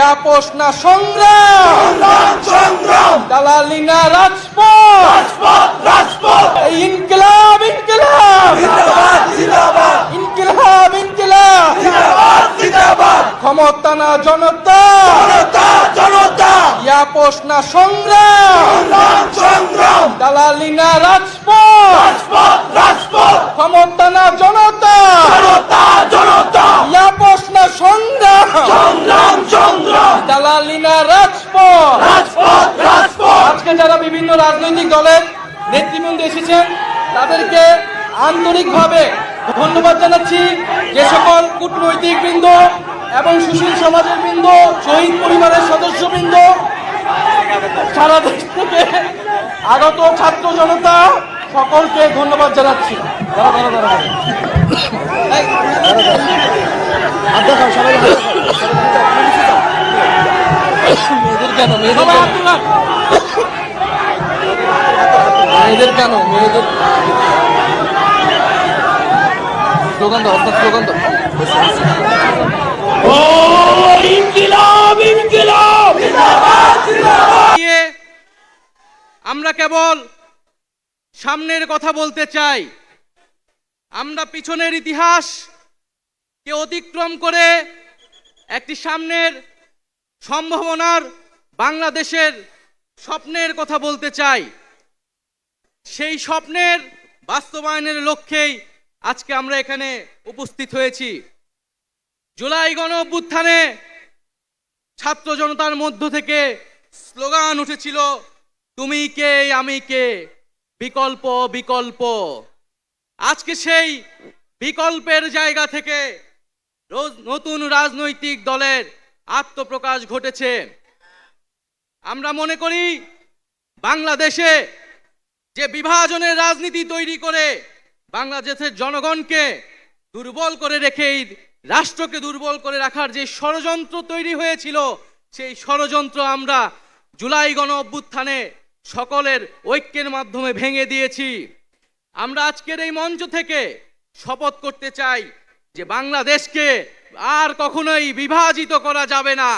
আপোষ না সংগ্রাম, দালালি না রাজপথ, এই ইনকিলাব ক্ষমতা না জনতা, আপোষ না সংগ্রাম, দালালি না রাজপথ, ক্ষমতা না জনতা, আপোষ না সংগ্রাম, দালালি না রাজপথ। আজকে যারা বিভিন্ন রাজনৈতিক দলের নেতৃবৃন্দ এসেছেন তাদেরকে আন্তরিকভাবে ধন্যবাদ জানাচ্ছি। যে সকল কূটনৈতিক বৃন্দ এবং সুশীল সমাজের বৃন্দ, শহীদ পরিবারের সদস্যবৃন্দ, সারা দেশ থেকে আগত ছাত্র জনতা, সকলকে ধন্যবাদ জানাচ্ছি। মেয়েদের কেন স্লোগান দাও, স্লোগান দাও। আমরা কেবল সামনের কথা বলতে চাই। আমরা পিছনের ইতিহাস কে অতিক্রম করে একটি সামনের সম্ভাবনার বাংলাদেশের স্বপ্নের কথা বলতে চাই। সেই স্বপ্নের বাস্তবায়নের লক্ষ্যেই আজকে আমরা এখানে উপস্থিত হয়েছি। জুলাই গণ অভ্যুত্থানে ছাত্র জনতার মধ্য থেকে স্লোগান উঠেছিল, তুমি কে আমি কে, বিকল্প বিকল্প। আজকে সেই বিকল্পের জায়গা থেকে নতুন রাজনৈতিক দলের আত্মপ্রকাশ ঘটেছে। আমরা মনে করি বাংলাদেশে যে বিভাজনের রাজনীতি তৈরি করে বাংলাদেশের জনগণকে দুর্বল করে রেখেই রাষ্ট্রকে দুর্বল করে রাখার যে ষড়যন্ত্র তৈরি হয়েছিল, সেই ষড়যন্ত্র আমরা জুলাই গণ অভ্যুত্থানে সকলের ঐক্যের মাধ্যমে ভেঙে দিয়েছি। আমরা আজকের এই মঞ্চ থেকে শপথ করতে চাই যে বাংলাদেশকে আর কখনোই বিভাজিত করা যাবে না।